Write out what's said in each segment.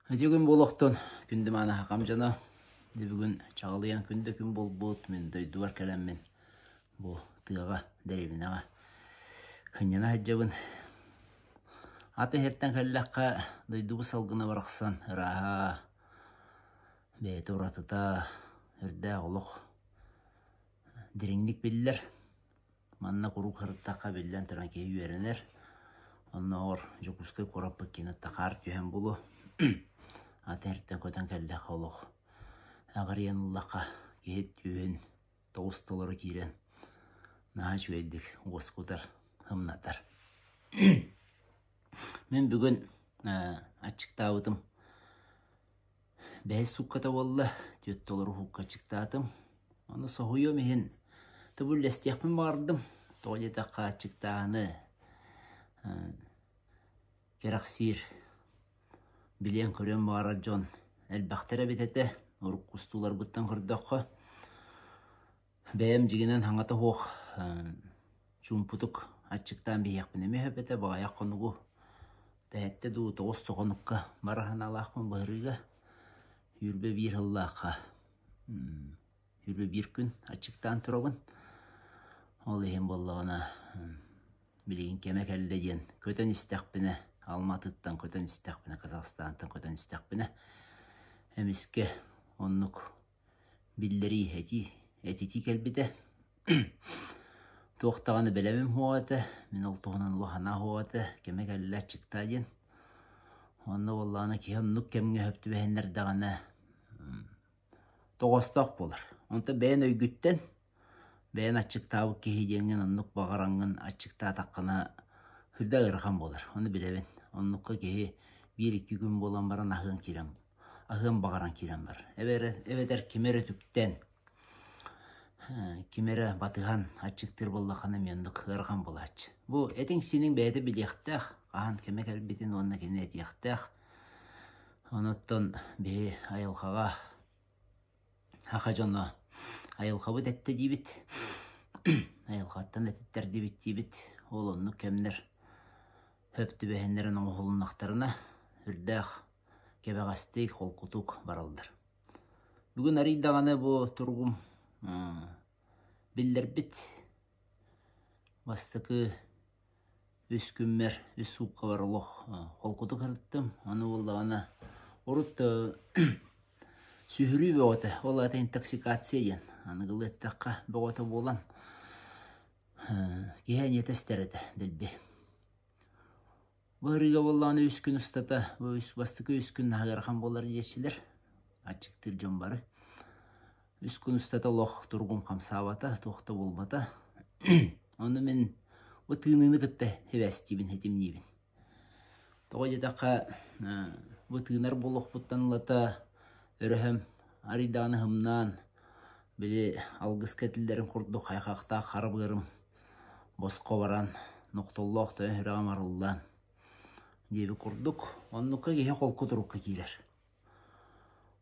Өтегін болуқтон күнді мана хақам жана. Бүгін чағылыян күнді күн бол бұд мен дөйдуар кәлеммен бұл тыға дәребінаға. Хынjana хаджабын. Аты херттен кәлләққа дөйдуғы салғына барақсан. Ыраға бәйті ұратыта үрдә олық. Диреңдік белілер. Манна құру қырыттаққа белілен тұран кейі үйерінер. Онна ор жүкіскай қорап бүккені тақар түйен бұлы. Аты херттен көтен кәлләққа олық. Ағар яныллаққа кейет түйен тоғыз толары кейрен. Наға жүйедік ғосқутар, хымнатар. Мен бүгін ачықтауытым. Бәйіз сұққата болы, түйет толары хуққа чықтатым. Оны соғыйо мехен түбіл әстияқпен бардым. Тоғылетаққа ачықтағаны керақсир білен көрен бара жон әлбақтара бететі. Орық құстулар бұттан құрдаққа. Бәйім жігінен хаңата хоқ чумпутук ачықтан бейяқпын әме хөпеті бағаяқ қонуғу. Тәйетті ду тоғыз тоғыныққа барахан алақпын бағырыға. Үрбе бір хыллаққа. Үрбе бір күн ачықтан тұрабын. Ол ехен болығына білеген кемек әлдеден көтен істәқпіні, Алматыттан көтен істәқпіні, Қазақстантан көтен істәқпіні. Әмеске оннук биллери әтети кәлбіті. Тоқтағаны білемім хуаты, мен ол тоғынан лохана хуаты, кемек әлі чықта ден. Онны олағына ке оннук кемге хөпті бәйінлер дағаны тоғыстақ болыр. Онта бәйін өйгіттен, бәйін ачықтауы кейденген оннук бағараңын ачықта таққына хүрді ғырған болыр. Оны білемін. Оннукқа кейі 1-2 күн болан баран ағын керем. Ағын бағаран керем бар. Әбедер кемері түктен, кемері батыған ачықтыр болақаны мендік ғырған болач. Бұл әтің сенің бәйді білектәқ, ағын кемек әлбетін онына кені әтияқтәқ. Оныттан бәй айылқаға, ақа жоны айылқабы дәтті дейбіт. Айылқаттан әтеттер дейбіт дейбіт. Ол онны кемдер хөпті бәйінлерін оңғылын ақтарына үрдәқ кебағастық қолқұтук баралдар. Бүгін аридағаны бұл тұрғым білдер біт. Бастықы үс күммер, үс суққа барылық қолқұтук арыттым. Аны болдағаны ұрыт сүйірі бөғоты. Ол аты интоксикация ден. Аны ғыл әттаққа бөғоты болан. Кейен етестер әді ділбе. Бұғырыға болағаны үс күн ұстата, бастықы үс күн ағырған болар ешілер. Ачықтыр жон бары. Үс күн ұстата лоқ тұрғым қамсабата, тоқты болбата. Оны мен бұтығыныңы күтті хевәстейбін, хетімнейбін. Тоға жетаққа бұтығынар болық бұттанылата өріхім аридағаны хымнан біле алғыз кәтілдерін құрды қайқақта қарып ғырым. Босқо баран, нұқтыллоқ тойын хүрағам арылдан. Дебі құрдық, онныққа кейе қолқұтырыққа кейлер.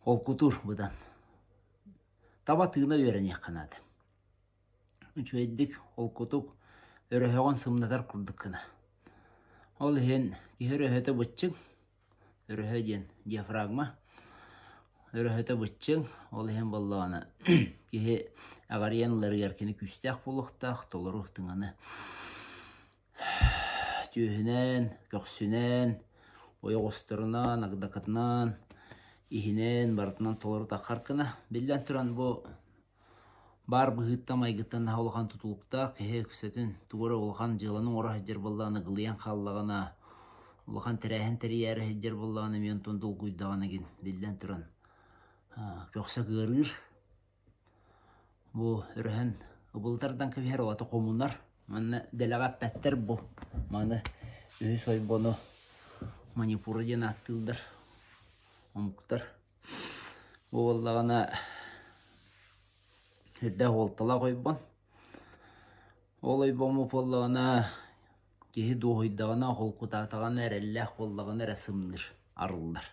Қолқұтыр бұдан. Таба тығына өрен еққанады. Үчуеддік қолқұтық өріхеғын сымнатар құрдыққына. Ол ең кейе өріхеті бұтчың, өріхеден диафрагма. Өріхеті бұтчың, ол ең болағаны. Кейе ағариян әркені күстәқ болықтақ, толырық тыңаны. Түйінен, көксінен, ойғыстырынан, ағдақытынан, ихінен, бартынан толыры тақарқына. Білден тұран бұл бар бұғыттам айғыттан олған тұтылықта, кейе күсетін туғыры олған жыланың ора хеджер болағаны ғылиян қаллағына, олған тірәйін тәрейәрі хеджер болағаны мен тұндыл құйдағаны ген. Білден тұран көксі ғырыр. Бұл үріхін ұбылдардан көбер олаты қомунар. Маны дәліға пәттер бұл. Маны өз ойбоны манипуры ден аттылдар. Омықтар. Бұл олағына үрді олтыла қойбон. Ол ойбоны болағына кейі доғыдағына қолқұтатығаны әрәлләқ болағына рәсімдір, арылдар.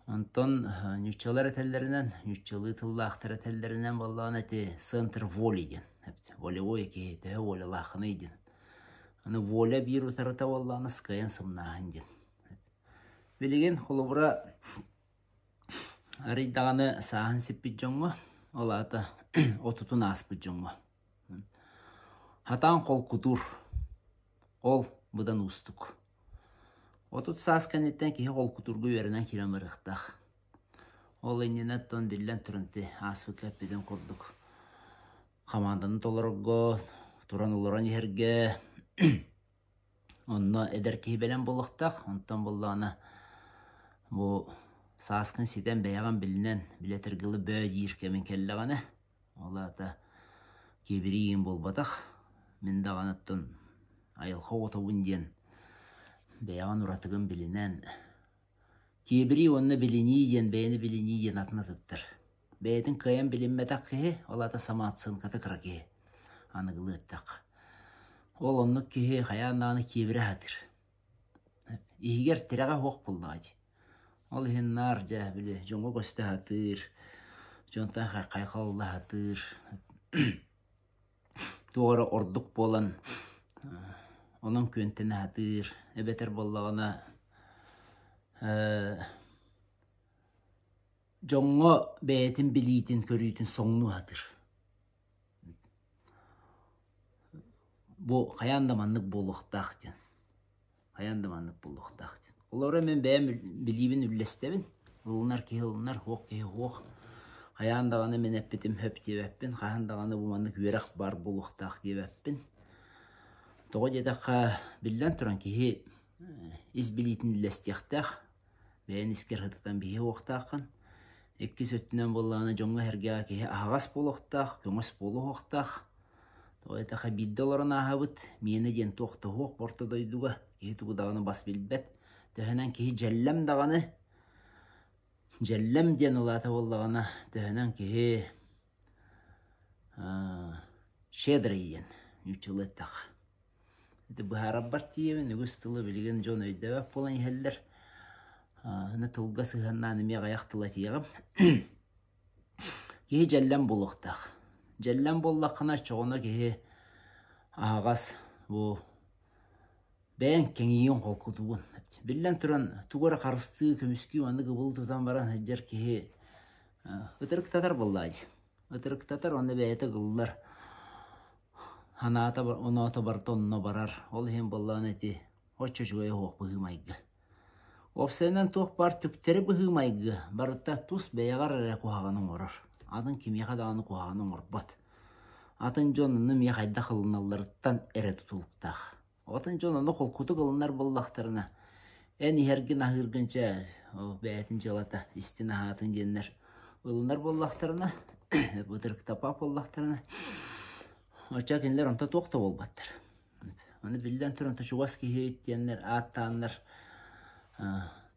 Онтон нүтчалар әтәллерінен, нүтчалы тылла ақтар әтәллерінен болағына әті центр воли ден. Волевой кейі тәе воля лақыны ден. Воля бір ұтарыта болағына скайын сымнағын ден. Билеген холобура арыйдағаны сағын сеппет жоңға, олата отутун аспыт жоңға. Хатан қол кутур, ол бұдан устук. Отут саас кәнеттен кейі қол кутургу верінен керем ырықтақ. Ол ененеттон биллен түрінті аспы кәппеден құрдық. Қаманданы толырғы, туран олыран ерге, онны эдер кейі белен болықтақ, онтан болағына bu saaskın siten beyagan bilinen biletirgili böğü yirkemin kelleğine ola da kebiriyin bolbadak min dağanıttın ayılqa otobun diyen beyagan uratıgın bilinen kebiri onu biliniyen beyni biliniyen atına tıttır beydin kayan bilinmedak ki ola da samatsın katıkra ki anıgılı ettak ol onluk ki hayanağını kebiri hatır ihiger tiraga hoq buldadı Ол хеннар жа биле жоңго көстө хатыр. Жонтан кайкалды хатыр. Тугара ордук болан. Онун көнтене хатыр. Эбетер боллагына жоңго бетин билитин көрүйтүн соңну хатыр. Бу каяндамандык болуктак ден. Каяндамандык болуктак ден. Олара мен бәйім білейбін үллестебін. Олынар кейі олынар, хоқ кейі хоқ. Қаяндағаны мен әппетім хөп дебәппін. Қаяндағаны бұмандық өрақ бар болуқтақ дебәппін. Тоғы дедаққа білден тұран кейі из білейтін үллестеқтақ. Бәйін іскер ғытықтан бейі оқтақын. Екі сөттінен болағына жоңға әргеға кейі ағас болуқтақ, көңіс болу оқтақ. Тоғы дедаққа бидді оларын ағабыт. Мені ден тоқты хоқ борты дойдуға. Кейі тұғыдағаны бас білбәт. Төһөнән киһи жәлләм дағаны, жәлләм ден олата боллағана, төһөнән киһи шедр ийен, үчілі тақ. Бұхарап бар тиемін, үгіс тылы білген жон өйдәбәп болан ехелдер. Үні тылға сығаннан үме ғаяқ тыла тиеғым. Киһи жәлләм болуқтақ. Жәлләм боллақына чоғына киһи ағас бұл бәйін кәңейін қолқытуын. Білден тұран туғара қарысты көміскі оны ғыбыл тұтан баран әджер кеге ұтырық татар болады. Ұтырық татар оны бәйеті ғылылар. Оны ата барты онына барар. Ол хем болған әті отча жуай хоқ бұғымайғы. Опсайынан тоқ бар түктері бұғымайғы. Барытта тұс бәйеғар әрі қуағаның орар. Атын кемеға дағаны қуағаның орбат. Атын жонының меқайда қылыналарыттан әрі тұтылықтақ. Атын жонының қолқұты қылынар боллақтарына. Әні әрген ағырғынша бәйтін жалата, істен ағатын денлер. Олынар боллақтарына, бұтырық тапап боллақтарына. Оча кенлер онта тоқта болбаттыр. Оны білден тұр онта шуғас кейі өттенлер, аттанлар.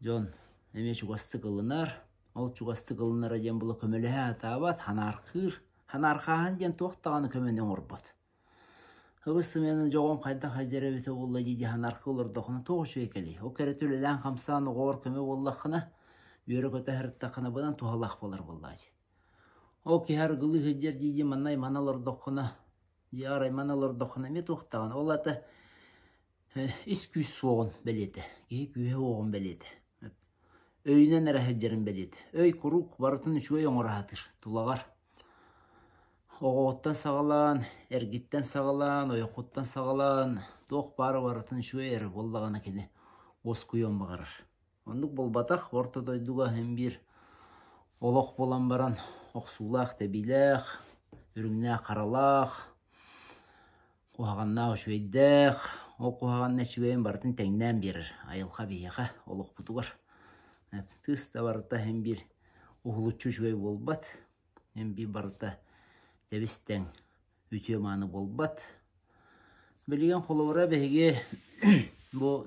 Жон, әме шуғасты қылынар. Ол шуғасты қылынар әден бұлы көмілі атабат, ханарқыр. Ханарқаған ден тоқтағаны көменен орбат. Хыбысты менің жоғым қайда қайдері беті болла дейді ханарқы олар доқына тоғышу екелі. О кәрет өлілән қамсаны ғор көме боллақына, бүйірі көті әріттақына бұдан туғалақ болар болады. О кейхар ғылы ғыджер дейді манай маналар доқына, диарай маналар доқына мет оқтаған. Ол аты іс күйс оғын бәлеті, кей күйе оғын бәлеті. Өйінен әрі ғыджерін бәлеті. Өй құруқ барытын үшуе оңыратыр, тулағар. Оғуттан сағалан, әргіттен сағалан, ойқуттан сағалан, тоқ бары барытын шуе әрі боллағана кені ос күйен бағарыр. Ондық болбатақ, орта дойдуға hem бір олық болан баран, оқсулақ, дәбиләқ, үрімне қаралақ, қуағанна шуейдәқ, о қуағанна шуейін барытын тәңнән берір, айылға бейеға олық бұтығыр. Тыста барыта hem бір ұғылытшы шуей болбат, hem бір барыта Дәбістен үтеманы болбат. Білген қолуыра бәйге бұл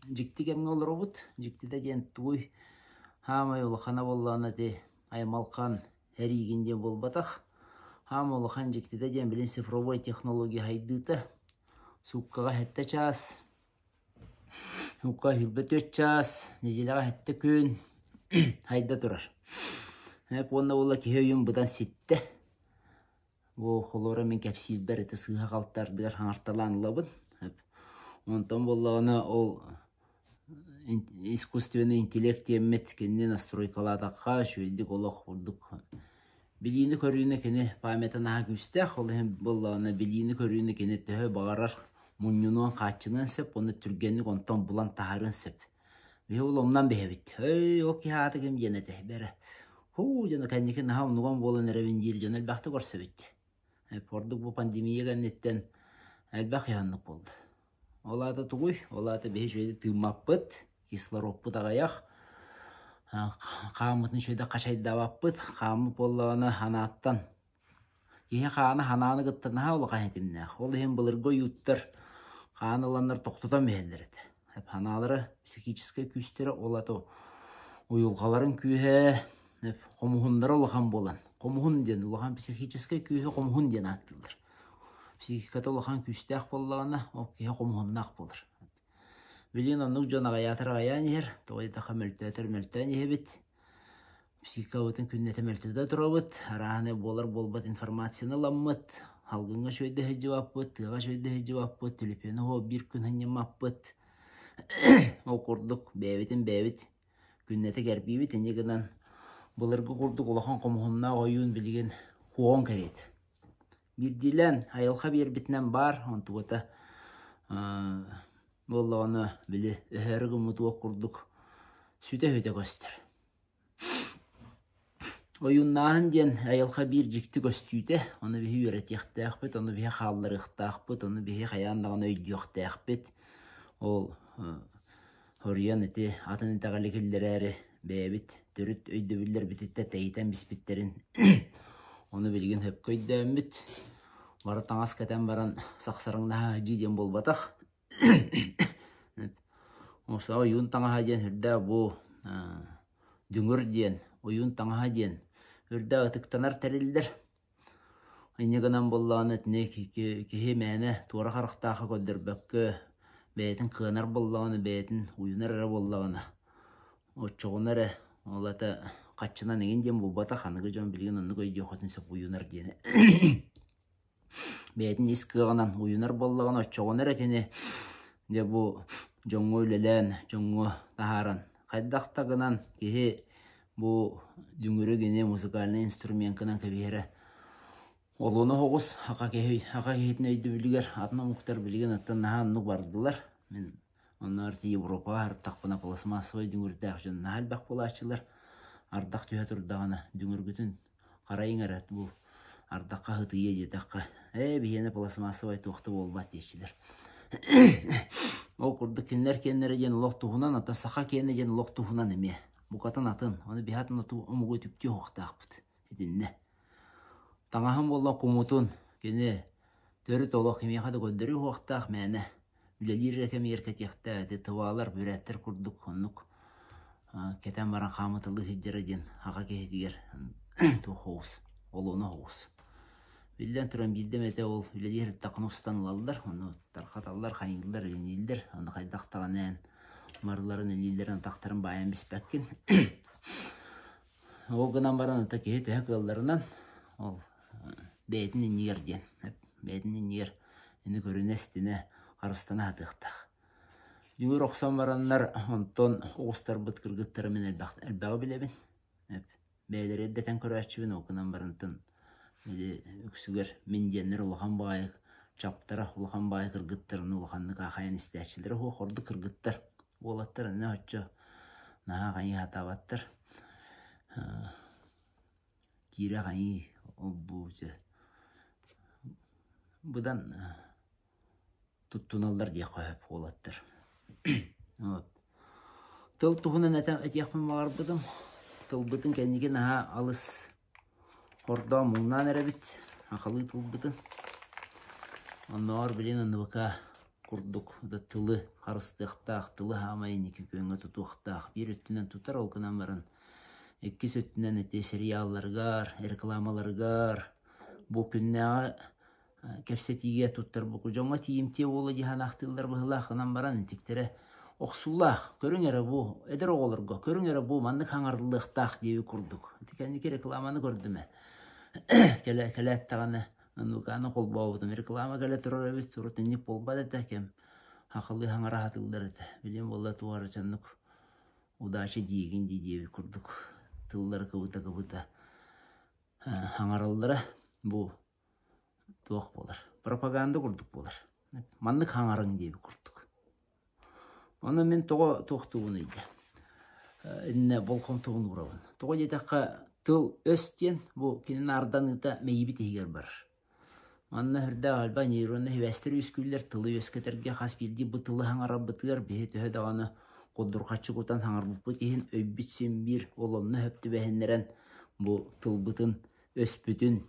жікті кәмін олар обыт. Жікті дәден туй хамай олықана болланы де аймалқан әрігінде болбатақ. Хам олықан жікті дәден білін цифровой технология хайдыты. Суққаға хәтті час, суққа хүлбет 3 час, неделаға хәтті күн хайда тұрар. Онна ола кейойын бұдан сетті. Бұл қолуыра мен кәпсейіл бәріті сыға қалттардығар хаңарталанылабын. Онтан болағына ол искусственный интеллект еммет кенне настройкалатаққа шөйдік олақ болдық. Билийini көрүүнү кене памятына күстэх, ол hem боллана билийини көрүүнү кене төһө багарар муннунуан качынан сеп, оны түргенник онтон булан тахарын сеп. Бе ол омнан бехебит. Эй, оки хаты кем женете бере. Ху жана канники нахам нуган болан эревин жил жана элбахты көрсөбүт. Пордук бу пандемияга неттен элбах яннык болду. Олата тугуй, олата бе жөйдө тымаппыт, кислородпу тагаяк. Қамытын шөйді қашайдаваппыт, қамы боллағаны ханаттан. Кеге қаны хананы ғыттырна олы қанетімнәқ. Ол ең бұлырғы юттыр, қаныланыр тоқтыдан мәлдереді. Ханалары психическай күстері олаты ұйылғаларын күйе, қомығындары олыған болан. Қомығын ден, олыған психическай күйе қомығын ден аттылыр. Психикаты олыған күстәқ боллағаны, ол кеге қомығыннақ болыр. Билин оннук жонаға ятыр аян ер, тоғайдаға мөлтөтір мөлтөн ебіт. Психикавытын күннеті мөлтөді тұрабыт, арағаны болар-болбат информацияны ламмыт, халгынға шөйді хеджі ваппыт, тыға шөйді хеджі ваппыт, түліпені о бір күн ханнем маппыт. О құрдық бәвітін бәвіт, күннеті кәрбейбіт, енегінен бұлырғы құрдық олақан қомғынна ойын білген хуон кәрет. Бірділен айылға бір бітінен бар, онтуғыта Боллағаны білі өһәрігі мұтуа құрдық сүті-хөті көстір. Ойыннағын ден айылға бір жікті көстүйді, оны бігі өретіқті әқпет, оны бігі қалларықты әқпет, оны бігі қаяндағын өйдіқті әқпет. Ол хориян әті атын әтіғалі келдер әрі бәйбіт, түріт өйді білдер бітітті тәйітен біспеттерін. Оны білген хөп көйді әмбіт. Бары таңас кәтен баран сақсарыңнаға жиден болбатақ. Оса ойын таңаға ден үрді бұ дүңір ден, ойын таңаға ден үрді ұтықтанар тәрелдер. Айнегінен боллағаны әтіне кеге мәні туара қарықтағы көдір бәккі бәйтін қынар боллағаны бәйтін ойынар әрі боллағаны. Отчоғын әрі олаты қатшынан еген ден болбата қанығы жон білген оны көйде қотын сөп ойынар дені. Бәйтін ескіғынан ойынар боллағаны отчоғын әрі кене де бұ жоңғы өлелен, жоңғы тахаран. Қайдақтағынан кеге бұ дүңірі гене музыкальный инструментінен кәбері. Олуны хоғыз, ақа кехетін өйді білігер, атына мұқтар білген аттан нағанны бардылар. Мен онларды Европа артақпына пластмассовай дүңірді әқжен нағал бақ бола ашылар. Ардақ түйе тұрдағаны дүңір күтін қарайын әрәт бұл. Ардаққа ғыты едетаққа. Бейені пластмассовай тоқты болбат дешілер. О құрды кенлер кенлері ден лоқ тұғынан, ата сақа кені ден лоқ тұғынан еме. Бұқатын атын, оны бейхатын оту ұмығы түпте оқты ақпыт. Едінне. Таңахан болған құмутын, кені төрі толық емеқады көндірі оқтақ мәні. Үлелер әкем еркетекті әді тұвалар, бүрәттір құрдық, онық. Кетен баран қамытылы хеджері ден аға кехетігер тұқ хоғыз, олуына хоғыз. Билден тұран билдем әте ол үлелер тақын ұстан ұлалдар, оны тарқаталар, қайыңылдар, өлінелдер, оны қайдақтаған ән, марыларын өлелерін тақтарын баян беспәккен. Ол ғынан баран ұта кеге түйек ұлдарынан, ол бәйтін енегер ден, бәйтін енегер, ені көрінестіне қарыстана атықтақ. Дүңір оқсан баранлар, онтон оғыстар бұт кіргіттары мен әлбағы білебін. Бәйлер әддетен көрәтшібін, оқынан барантын. Үксігер менденлер ұлған байық, чаптара ұлған байық кіргіттарын ұлғанны қақайын істәтшілері қорды кіргіттар. Олаттар әне өтші наға қайы атабаттар. Кире қайы бұзы. Бұдан тұттуналдар де қойып олаттар. Тыл тұғынан әтеқпін мағар бұдым. Тыл бұдың кәнеге наға алыс Орда мұңнан әрәбіт, ақылы тұл бұтын. Оннағар білен онны бұқа құрдық, тылы қарыстықтақ, тылы хамайын екі көнгі тұтуқтақ. Bir өттінен тұтар олқынан барын. Еккес өттінен әте сериалларғар, рекламаларғар. Бұл күннәға кәпсетіге тұттар бұқы. Жоңа тиімте олы диян ақтылдар бұғылақынан баран тектері. Оқсулақ, көрің әрі бұл, әдір оғылырға, көрің әрі бұл, маңны қаңардылықтақ деуі құрдық. Кәнеке рекламаны көрді мә. Кәләттағаны, нұқаны қол бауыдым. Реклама кәлә тұрар әбіт, тұрытыннеп болбады тәкем. Ақылы хаңара хатылдар эте. Билем болла туары чаннык удача диегин дидеби курдук. Тыллар кыбыта хаңаралдара бу туақ болар. Пропаганда курдук болар. Маннык хаңарың деби курдук. Оны мен тоқтуын үйді. Инне болқым туын ұрауын. Тоғы детаққа тыл өстен бұл кенін ардан ұта мейбі тегер бар. Манна хүрді алба нейронны хевәстір үскүллер тылы өскетерге қас білді бұ тылы хаңара бұтығар бейі төхі дағаны қодырқатшы құтан хаңар бұппы тейін өйбітсен бір олонны хөпті бәхінлерін бұл тыл бұтын өспүтін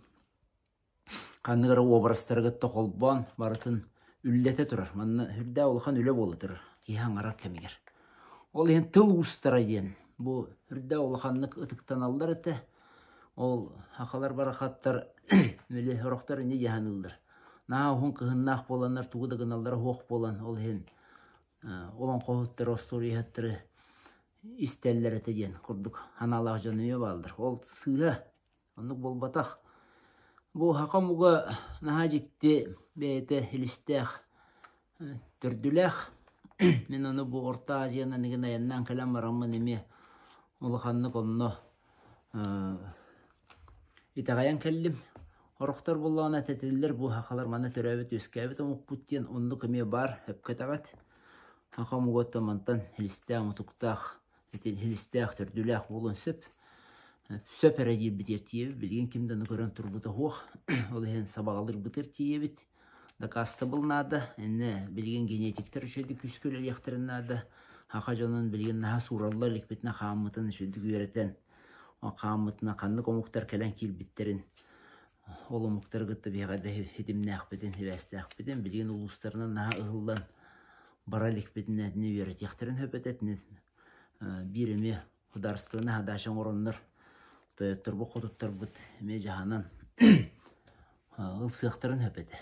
қанығыры обрастарға тоқолбан барытын үллете тұрар. Манна хүрді олған үлі болы тұрар. Ке хаңарар кәмегер. Ол ең тыл ұстара ден. Бұл үрді олғанлық ұтықтан алдар әті. Ол хақалар барақаттар мүлі ұрықтар не яғанылдар. Наға оғын қығыннақ боланлар, туғыдығын алдары оқ болан. Ол ең олан қоғыттар, остори әттірі істәлілер әті ден. Күрдік ханалақ жаныме балдыр. Ол сыға, онық бол батақ. Бұл хақам ұға наға жекте бәйті хілістәқ түрділәқ. Мен оны бұл Орта Азияна неген аяннан кәлем барамы неме олықанлық онны итағаян кәлім. Орықтар болуғана тәтелілер бұл хақалар мана түрәбет өскәбет оңық бұттен онны көме бар өпкетағат. Хақам ұғытты мантан хілістәқ ұтықтақ, хілістәқ түрділәқ болуын сөп. Сөп әрәдер бітер тиебі, білген кемдені көрін тұрбыты хоқ. Ол ең сабағалыр бітер тиебіт. Дакасты болнады, әне білген генетиктер үшеді күскөл әлектірінады. Хақа жонын білген наға сураллар лекбетіне қамытын үшеді көретен. Қамытына қанды комуқтар кәлін келбеттерін. Ол омуқтар ғытты бейғады хетіміне ақпетін, хевәсті ақпетін, білген ұлыстарына наға ұғылдан бара лекбетін әдіне өрет ектірін хөпететінен. Биреме құдарыстығына хадашын орынлар. Тойоттар бұл құдыттар бұд, әме жағанан ұлсықтарын хөпеті.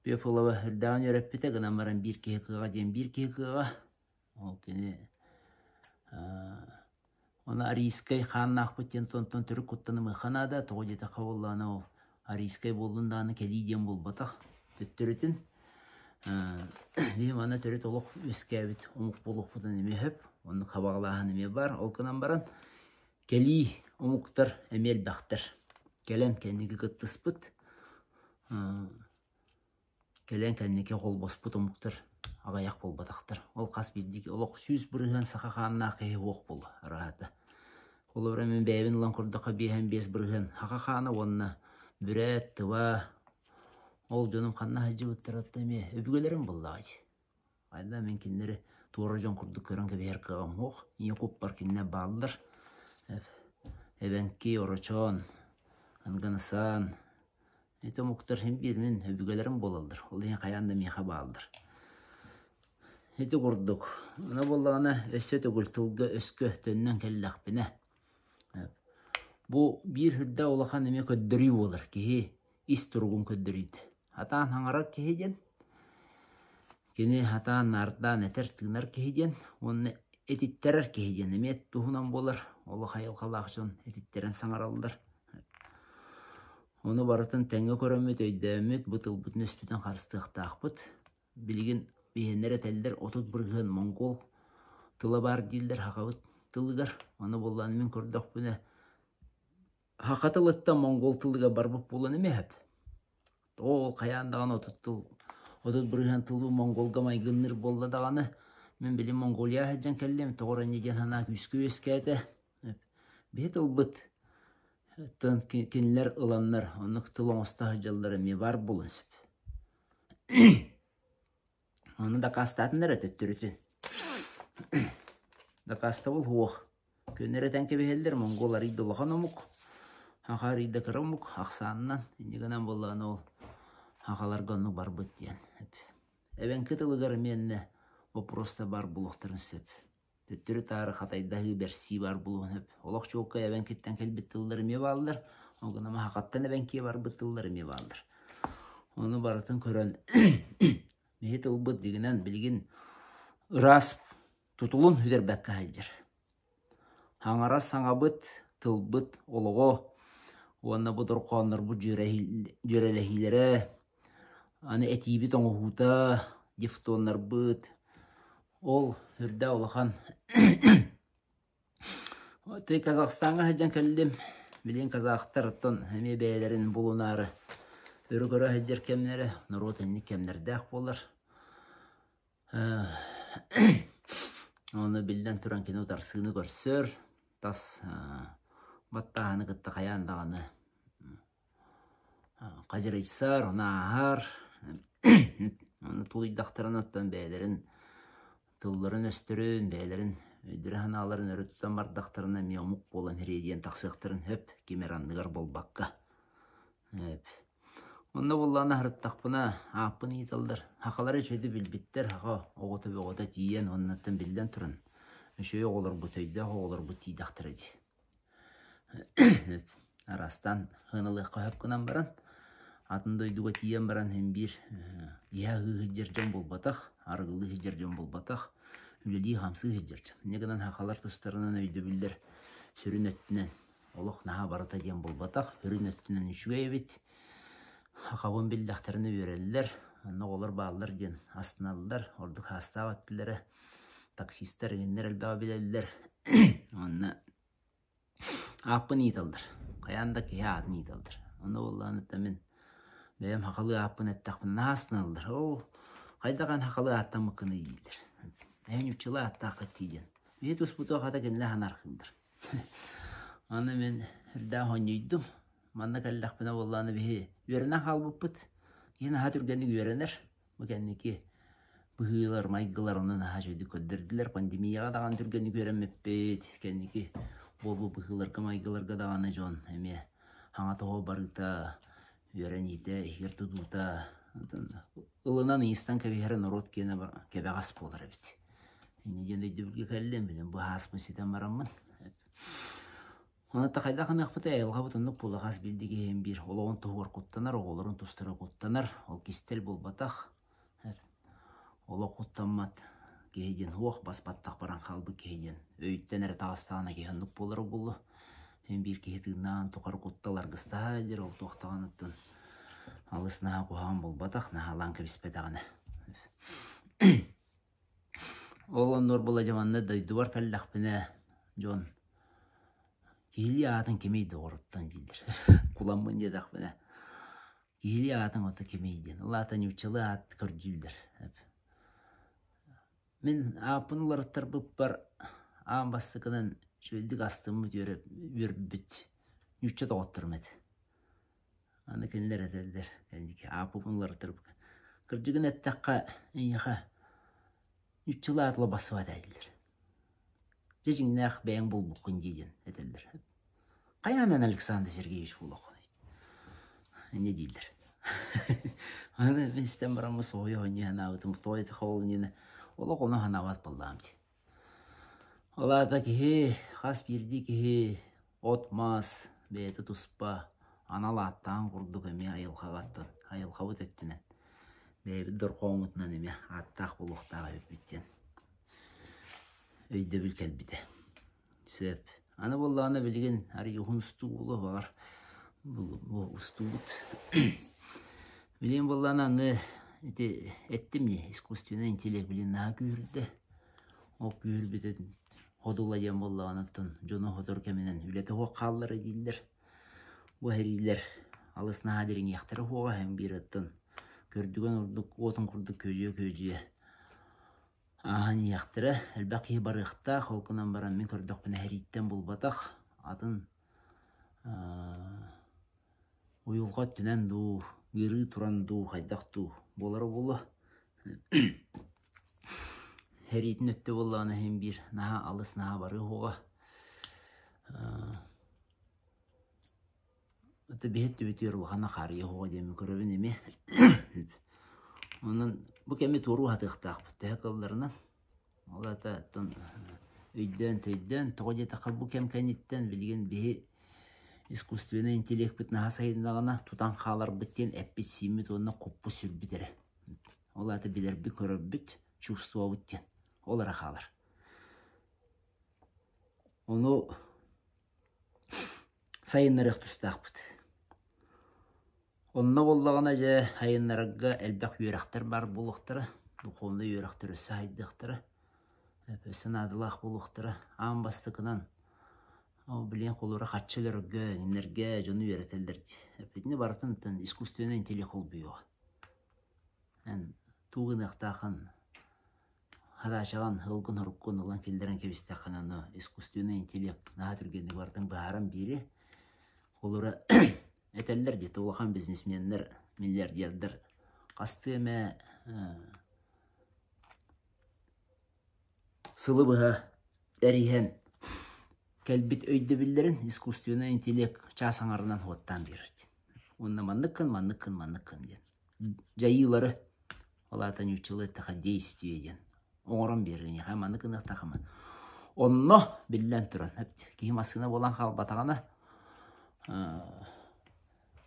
Бепулова үрдәғын өрәппеті ғынамаран бір кейқыға ден бір кейқыға. Ол кені оны арийскай қанын ақпыттен тонтон түрі құттаны мұханада тоғы деті қауылланы ол арийскай болуындағыны кәлей ден бол батақ төттіретін. Бейім ана түрет олық өскәбіт омық болуқ бұдан еме хөп. Оны қабағылағын еме бар. Ол кынан баран кәлей омықтар әмел бақтыр. Кәлен кәнеге күттіс бұд. Кәлен кәнеке қол бос бұд омықтар. Ағаяқ бол батақтыр. Ол қас білдік олық сүйіз бұрыған сақақанына қиы оқ бол рағаты. Ол өремен бәйбін ұлан құрдыққа бейхен бес бұрыған. Хақақаны онына бүрәт, тұва. Ол жоным қанна хәджі өттіратты ме өбігелерім болдағады. Айда мен кенлері туары жон құрдық көрінгі бәйір қығам оқ. Ең көп бар кенне балдыр. Әбәнке, орочон, аңғынысан. Эти мұқтар hem бірмен өбігелерім болалдыр. Ол ең қаянда меха балдыр. Эти құрдық. Она болағына өсі түгіл тұлғы өскі төннен кәлі ақпіне. Бұл бір хүрді олақан еме көддірі болыр. Кеге ис тұрғын көддірейді. Атан хаңарар кегеден. Кені атан нардан әтер тыңнар кегеден. Оны этиттерер кегеден. Еме тұхынан болыр. Олы қайыл қалақшын этиттерен саңаралдар. Оны барытын тәңі көрімет, өйдәмет, бұтыл бұтын өспітін қарыстықта ақпыт. Білген бейенлер әтәлдер отут бұрғын Монгол тылы бар дейілдер хақабыт тылығар. Оны болғаны мен көрдіқ бұны. Хақа тылытта Монгол тылыға бар бұп болғаны ме әп? Ол қаяндаған отут бұрғын тылы Монголға майғынныр болды дағаны. Мен білем Монголия әджан кәлем, тоғыр әнеден хана күскі өскәді. Бет ұлбыт. Тын кенлер ыланнар, онық тылың оста жаллары ме бар болын сөп. Оны да қастатындар әтөттірітін. Да қаста бол оқ. Көнер әтән кебехелдер, Монголар үйді олған омық. Ақар үйді кір омық, ақсанынан. Ендігінен болған ол ақаларға оны бар бұд дейін. Әбен кітілігір менне просто бар бұлықтырын сөп. Төттірі тары қатайдағы берси бар бұлуын өп. Олақ чоққа әбен кеттен кәл біттілдері ме балдыр. Оғынама хақаттан әбен ке бар біттілдері ме балдыр. Оны барытын көрін. Мехет ұлбыт дегінен білген ұрас тұтылын үдер бәккі әлдер. Хаңара саңабыт, тылбыт, олығы. Оны бұдыр қуаныр бұд жөреләхилері. Аны әтейбіт оңғута, дифтоннар быт. Ол үрдә улахан. Ты Казахстанга хаҗан келдим. Билен казахтар оттон әме бәйләрен булунары. Өргөрө хаҗар кемнәре, народ энни кемнәрдә болар. Оны билден туран кино тарсыны көрсөр. Тас баттағаны кытта қаяндағаны қажырайсар, онағар. Оны тулыйдақтарын оттан бәйлерін, тұлларын өстірін, бәйлерін өйдірі ханаларын өрі тұтан бардақтарына меомук болан хередиен тақсықтарын хөп кемерандығар болбаққа. Онда болланы хырыттақпына апын еталдар. Хақалары жөйді білбіттер, хақа оғыта тиен, оннаттан білден тұрын. Үшөй оғылар бұтөйді, оғылар бұтейдақтыр еді. Арастан хынылыққа хөп кынан баран, атын дойдуға тиен баран hem bir яғы хыджерден болбатақ, арғылы хыджерден болбатақ, үлелі хамсы хыджерден. Негінен хақалар тұстарынан өйді білдер сүрін өттінен, олық наға барата ден болбатақ, үрін өттінен үшіге ебет, хақабын білдақтарыны өрелілер, анна олар бағылар ден астыналылар, ордық хастағы өттілері, таксистер генер әлбәға білелілер, онна апын еталдар, қаянда кеге атын еталдар. Онна олағын өттімен бәйім хақалы апын әттақпын астыналылар. О, қайдаған хақалы аттан мұқыны дейділер. Әйін үпчілі аттақы тейден. Бейт ұспұты қата кенлі ханарқылдар. Оны мен үрдә хонйойдым. Манда кәлләқпіна олағыны бейі өрінен қалбып бұд. Ені ха түргенік өрінер. Бұкәннеке бұғылар, майғылар онын аға жөйді көддірділер. Пандемияға даған түргенік өрінмеппет. Кәннеке болу бұғыларға, майғыларға дағаны жон. Әме хаңатығы барыта, өрін ете, егер тұдута. Ұлынан иістан кәбейері народ кәбе ғас болар әбет. Неден өйді білге кәлден білем, бұл ғаспын сетен барамын. Оны тақайдақын ақпыта әйілға бұтынық бұл ғас білдіге hem bir. Олауын тұғыр құттанар, оғыларын тұстыры құттанар. Ол кестел бол батақ. Олау құттанмат кейден оқ баспаттақ баран қалбы кейден. Өйттен әрі тағыстағына кейхіндік болары болы. Hem bir кейтігінен тұқар құтталар қыста әдер ол тоқтаған ұттын. Алыс наға қоған бол батақ, наға лан көбіспетағыны. Олан нор бола жаманны дойды бар кәлләқпіне жон. Кейлі атын кемейді ғұрыттан дейдір. Құламын деді ақпіне. Кейлі атын оты кемейден. Ол атын үпчілі ат көрділдір. Мен апын оларыттар бұп бар ағын бастықынан шөлдік астымы өрбіт. Үпчі тоғыттырмады. Аны кенлер әтелдер. Апын оларыттар бұп. Кірдігін әттаққа әйіға үпчілі атылы басы бат әділдір. Жежіңін ақ бәйін бол бұқын дейден әтелдір. Қаянан Александр Сергеевич бұл оқын. Не дейдір. Аны мен істен барамы соғай ойны ғанауытым, тойты қауылын ол оқыны ғанауат болдам де. Олата кеге, қас берді кеге, отмас, бәйті тұспа, аналы аттан құрдық әме айылқағаттан, айылқауыт өттінен. Бәйбі дұр қоңытынан әме аттақ болуқтаға өпбеттен. Өйді біл кәлбіді. Сөп. Аны болағына білген әрі ұғын ұсту болу бағар. Бұл ұсту бұд. Білген болағына аны әттім не? Искусственно интеллект білген наға күйірді. О күйірбетін ходула ден болағына тұн. Жоны ходор кәменен үлеті хоқ қалылары дейділер. Бұл әрилер алыс наға дерін яқтары хоға әм бір ұттын. Көрдіген ұрдық, отын құрдық көже. Ағын яқтыры, әлбәқи барықта, қолқынан баран мен көрдіқ бін әрейттен бұл батақ. Атын ойылға түнен ду, үйрі тұран ду, қайдақ ду, болары болы. Әрейттін өтті болағына hem bir, наға алыс, наға бары хоға. Өті бейетті бетер ұлғана қария хоға демі көрібін еме. Onun bu kemi toru hatıqtaq бүтті қылдарынан. Олата өйден, төйден, тоғыде тақы bu kem кәнеттен білген бейі искусствені интеллект бітін асайындағына тұтан қалар біттен әппет сеймет онына қоппы сүр бітірі. Олата білер бі көріп біт, чувствуа біттен. Олара қалар. Оны сайыннарық тұстақ біт. Онна боллағына жа хайынларыға әлбәқ үйерақтар бар болуқтары. духовный үйрәктері сайдықтыры. Өпесін адылақ болуқтыры. Ан бастықынан білен қолуыра қатшылырға, нерге жону үйрәтелдерді. Өпетіне барытын искусственный интеллект ол бүйуға. Туғын ықтақын хадашаған ғылғын ұрыққын ұлан келдерін кебістақын аны искусственный интеллект наға түргенді бардың бағарам бері қолуыра әтәлдер де толған бизнесменлер, миллиардердер қасты әмә сылы бұға әрейен кәлбет өйді білдерін искусственный интеллект часаңарынан оттан берді. Онына маннықын ден. Жайылары олатан үчілі тақа действие ден. Оңырын беріне, маннықын ықтақымын. Онына білден тұрын. Кейім асына болан қал батағана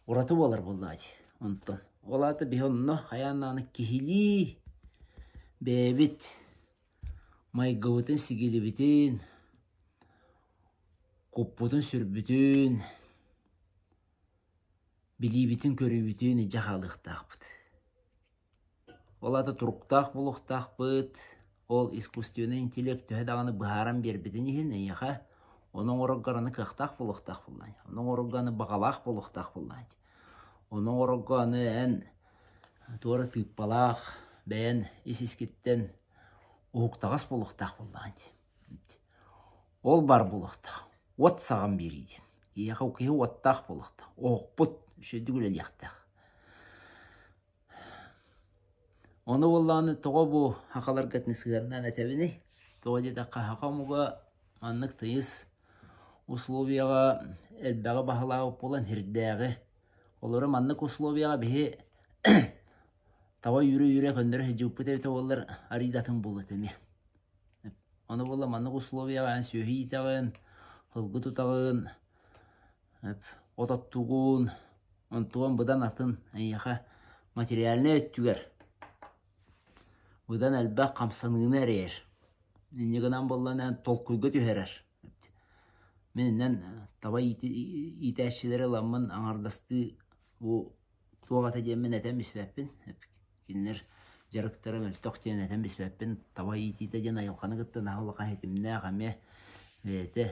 ұраты болар болады. Онтын. Олаты бе онына қаяннаны кехілі бәбіт майғауытын сігелі бітін, қоппутын сүрбітін, білі бітін көрі бітін жағалықтақ бұд. Олаты тұрықтақ болуқтақ бұд. Ол искусственный интеллект түйедағаны бұхаран бер бітін ехін, ейіға оның орығғараны қықтақ болуқтақ болуын. Оның орығғаны бағалақ болуқтақ болуын. Оның орығғаны ән туары тыппалақ, бәйін есескеттен оғықтағас болуқтақ болуын. Ол бар болуқтақ. От саған берейден. Ейіға өкеге оттақ болуқтақ. Оғықпұт үшеді көлі яқтақ. Оны болланы тоға бұ хақалар кәтіні сығарынан әтәбіне. Тоға дедаққа хақа мұға маннық тыйыз условияға әлбәғі бағалағы болан хірдәғі. Олары маннық условияға бе таба үйре көндірі жүппі тәбі тоғалар аридатын болы тәме. Оны болла маннық условияға ән сөйі етағын, хылғы тұтағын, отаттуғын, онтуған бұдан атын әйіға материаліне өттігер. Бұдан әлбәқ қамсанығын әрер. Менегінен боллан толқүйгі түйерер. Менен таба итәшілері ламын аңардасты туағата демен әтен беспәппін. Кенлер жарықтары мәлтоқ ден әтен беспәппін. Таба итті ден айылқаны күтті нағылыған етіміне ағаме өйті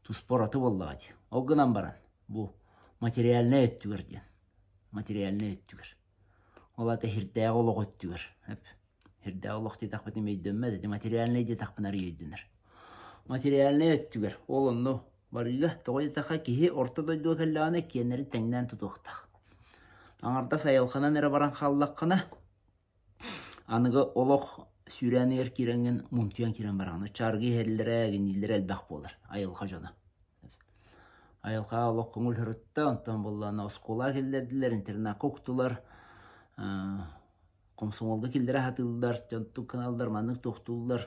тұспораты боллағады. Оғынан баран бұл материаліне өттігір ден. Материаліне өттігір. Олаты хирдәғі олық өттігір. Хирдәғі олық де тақпытын мейдөнмәді. Материаліне де тақпынары өйдінір. Материаліне өттігір. Ол оны барыға тоғайды таққа кейі орта дойдуға кәлләғаны кенері тәңнен тұтуқтақ. Аңарда сайылқынан әрі баран қаллаққына анығы олық сүйрәні ер керенген мұнтуян керен барағаны. Чарғы әрілері әгінелері әлбәқ болыр. Айылға жоны. Айылға олық көңіл хүрітті. Онтан болланы оскола келдерділер, интернат көктілер. Комсомолға келдері хатылдар, жонтық каналдар, манық тоқтылдар.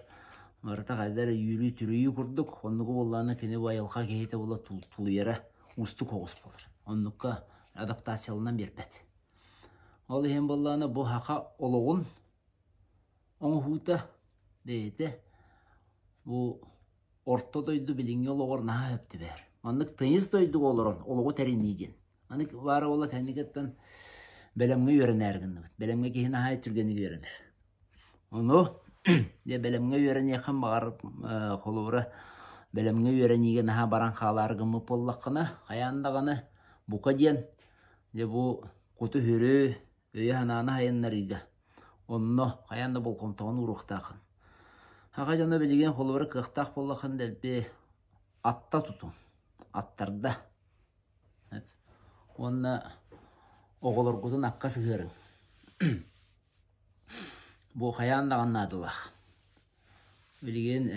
Марата қайдар үйрі түрейі күрдік. Онығы болланы кені байылға кейті бола тұлыйары ұсты қоғыс болыр. Оныққа адаптациялынан бербәді. Ол ең болланы бұл хақа олығын оңғуыта бейті бұл орта дойды біліңе олығыр наға өпті бәр. Онық тыйыз дойды олырын, олығы тәрінейден. Онық бары ола кәнігеттен бәлемге өрін әргінді. Бәлемге кейін ағай түргені өрінір. Оны бәлемге өрін еқан бағарып қолуыры бәлемге өрін еген аға баран қаларғымы боллаққына, қаяндағаны бұқа ден, бұл құты хүрі өйі хананы хайынлар егі. Оны қаянда бұл қомтағын ұрықтақын. Аға жаны білеген қолуыры қықтақ боллақын дәлбе атта тұтun. Аттарда. Оны оғылыр құтын аққа сығырың. Бұл қаяндаған надылақ. Білген,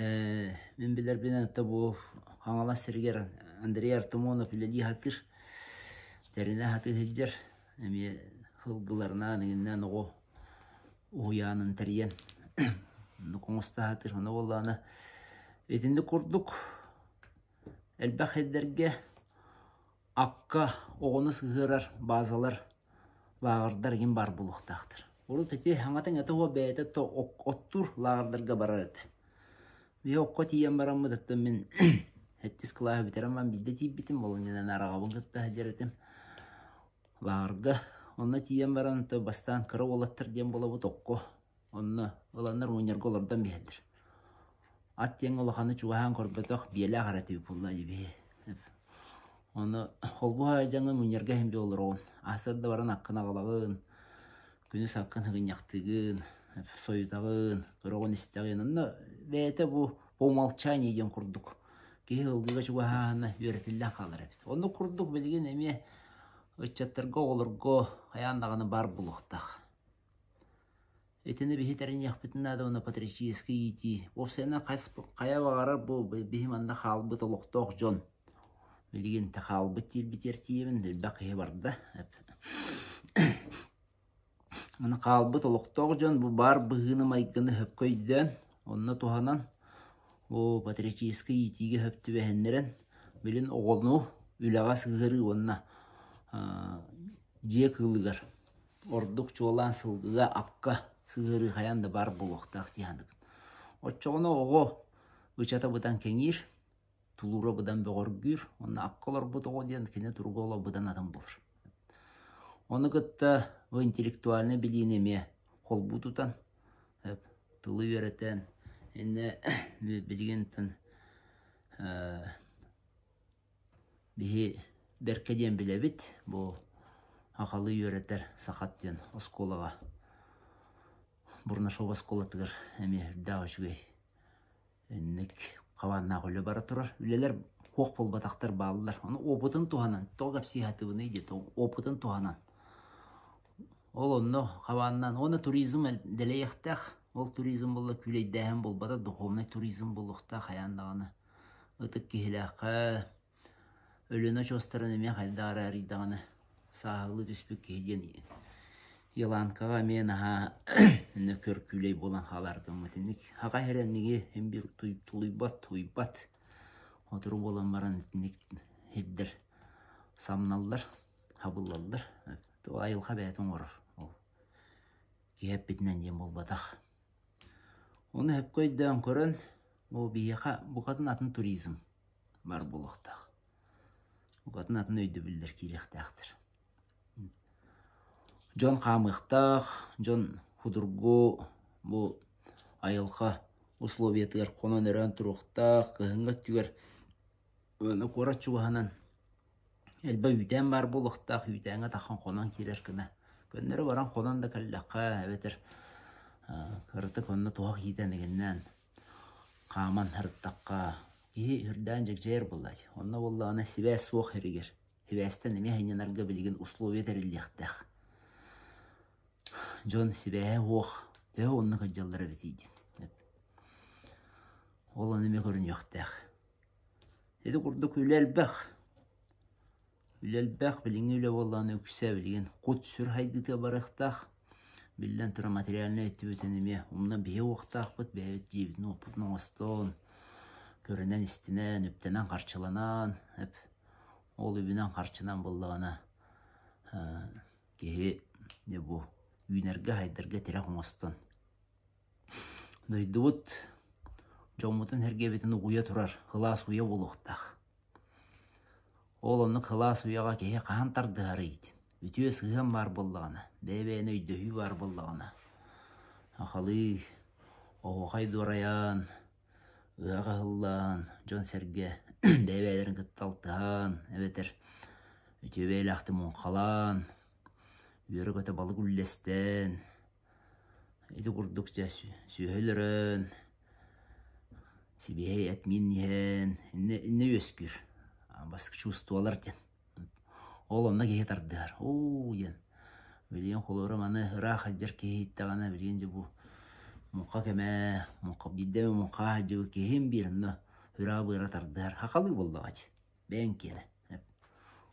мен білер бен әнті бұл қаңала сіргер Андрей Артамонов біледі хатыр. Тәріне хатыр хеджер. Әме ғылғыларына негімнен оғы ұғыянын тәрген. Қоңыста хатыр. Оны болағына етінді құрдық. Әлбәқ хеддерге аққа оғыны сығырар базалар лағырдар ген бар бұлықтақтыр. Ору тәте хаңатын әті оға бәйті оттур лағырдарға барар әті. Бе оққа тиен барамы дәтті мен әттіз қылағы бітерім, білді тейіп бітім болын енен араға бұңғытты әдер әтім. Лағырға Онна тиен баран та бастан кыры олаттыр дем болабы тоққо. Онна оланнар уйнарга олардан бейдір. Ат тен олаханы чугахан корбатох биеле қараты пулла жибе. Оны холбуха жаңы уйнарга хембе олырон. Асырда баран аққына қалағын, күні саққын хығын яқтығын, соютағын, кырығын істағын. Онна бәйті бұ помалчание ден құрдық. Кейі ылғыға чугаханы өретілден қалар әбіт. Оны құрдық білген әме Өтчаттырға олырға аяндағаны бар бұлықтақ. Этені бейтерін яқпетін ады оны патрическі еті. Опсайынан қая бағарар бұл бейманда қалбыт олықтақ жон. Білген та қалбыт тел бітер тиемін, дөлбә қия барды. Оны қалбыт олықтақ жон бұл бар бұғыны майгыны хөп көйден. Онына туғанан бұл патрическі етіге хөпті бәхенлерін білін оғылыну үліға сығыры онына. Жек ылыгар. Ордук чолан сылгыга акка сығыры хаянда бар болуқтақ тияндық. Отчоғына оғы ұчата бұдан кеңір, тулура бұдан бөғір гүр, оны аққалар бұд оғы дейін кене тұрғы ола бұдан адам болыр. Оны күтті интеллектуалны білінеме қол бұтутан, тылы веретен, әне білгентін бейі Беркеден білебіт, бұл ақалы үйретер сақаттен осколаға. Бұрна шоу осколатығыр әме үрдағы жүгей. Әнік қаванына қөлі бара тұрар. Үлелер қоқ болбатақтар бағылар. Оны опытын туғанан, тоғап сихаты бұны еді, опытын туғанан. Ол оны қаванынан, оны туризм дәле яқтақ. Ол туризм болы күлейдәйін болбада, дұқомнай туризм болуқтақ аяндағаны. Үтік кейләқі Өліні чостарын әме қайдағары әрейдағаны сағылы түспек кейден еланқаға мен аға көр күлей болан қалардың мәтінік. Аға әрәнеге әм бір тұлайбат. Отыру болан баран әтінік әддір самналдар, хабылалдар. Айылға бәйтін орыр. Кейіп бітінен дем бол батақ. Оны әп көйден көрін, бұқатын атын туризм бар болуқтақ. Бұқатын атын өйді білдір керектіқтір. Жон қамықтақ, жон худырго, бұл айылға условиятығар қонан өрен тұрықтақ, қығынға түгер өні қора чуғанан. Әлбі үйтен бар болуқтақ, үйтенге таққан қонан керер кіні. Көннері баран қонан да кәллаққа әбетір. Кырыты конны туақ етенігінен қаман әріттаққа үрдән жек жер болады. Онна боллағына сібәс соқ әрігер. Сібәстен әме хайненарға білген условия тәріліқтақ. Жон сібәе оқ. Дөй онны қыджалары бітейден. Ол оныме көрін yoқтақ. Еді құрдық үләлбәқ. Үләлбәқ біліңі үлі боллағына өкісе білген. Құт сүр хайдыта барықтақ. Білден тұра материалына өтті өтініме. Онна бе оқтақ бұд бәйет жебдің опытның остон. Көрінен істінен, өптенен қарчыланан, ол өбінен қарчынан болдағына кейі бұл үйнерге хайдырға терек оңастан. Дойды бұд, жомытын әрге бетін ұғуя тұрар, ғылас ұя болуқтақ. Ол онық ғылас ұяға кейі қағантарды ғары етін. Өтіе сығын бар болдағына, бәйбәйін өйдөйі бар болдағына. Ақалы, оғай дұраян, Ыға ғыллан, жон сәрге бәйбәйлерін күтталтыған, әбетір өтебейл ақты мұнқалан, үйері көті балық үллестен, әйті құрдық жа сүйелерін, сибей әтмин ен, инне өскір, бастық чувствуалар ден. Ол онна кейт ардығар, ен. Білген қолырым аны ұрақ әджер кейттағана білген же бұл мұнқа кәмә, мұнқа биддәме мұнқа жығы кейім бірінні үра бұйра тардар. Хақалы болды ғач, бән келі.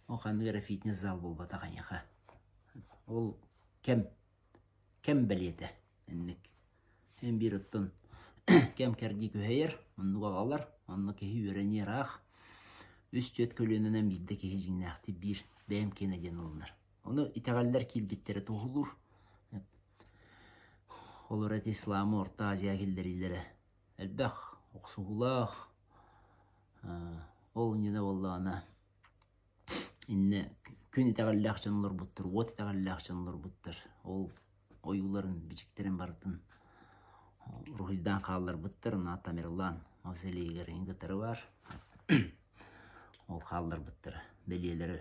Ол қандығыра фитнес зал бол бата қанеға. Ол кәм бәлеті әннік. Ән бір ұттын кәм кәрді көйер, мұндыға қалар, мұнды кейі өрәне рақ. Үст өт көлінінен бидді кейі жиннақты бір бәм кенеден олыныр. Оны итағалдар келбеттері тоғылыр. Олар әт исламы орта Азия келдерілері. Әлбәқ, оқсуғылақ. Ол нені болдағына. Инне күн итәгәлләк чынлар буттыр, вот итәгәлләк чынлар буттыр. Ол оюларын бичиктерен бардын. Рухидан қаллар буттыр, на Тамерлан мавзолейгер ингетері бар. Ол қаллар буттыр, белелері,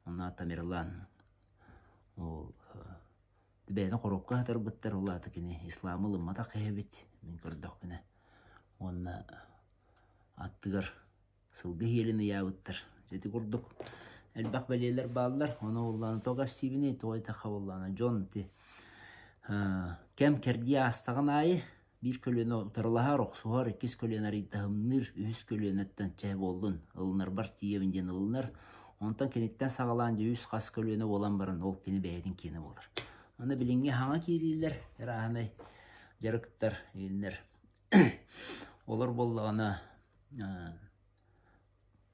на Тамерлан. Ол бәйді қорупқа хатар буттыр, ол атыкені исламы лыммата қайбет, мен көрдіқ біне. Оны аттығыр сылғы еліні яуыттыр. Жеті көрдіқ. Әлбақ бәлелер балылар, оны оланы тоғаш сибіне, тоғай тақа оланы жон. Кәм кәрді астағын айы, bir kölüne utarlaha roqsuhar, 2 kölüne reytahımnır, 3 kölünetten çayb oldun. Ilınır bar tiyevinden ılınır. Ondan kenitten sağalanca 100 qas kölüne olan barın, ol keni bəyedin keni olur. Onu bilinge hana keliyler, herağınay jarıkıttar elinler. Olur bollağına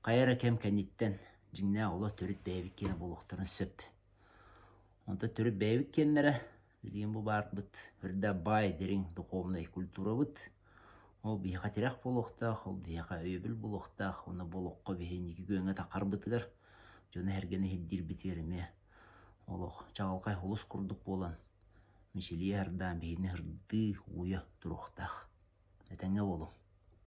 qayara kem kenitten jinne ola törüt bəyevik keni boluqtırın söp. Onda törüt bəyevik kenlere bilген bu бар бит, үрдә бай дерин духовный культура бит. Ол бияка тирак болуктах, ол бияка өйбүл болуктах, оны болукка бехеники гөңө такар битер. Жона хергене хеддир битерме. Олох чагалкай холус курдук болан. Мишелиярдан бехине хырды уя туруктах. Этеңе болу.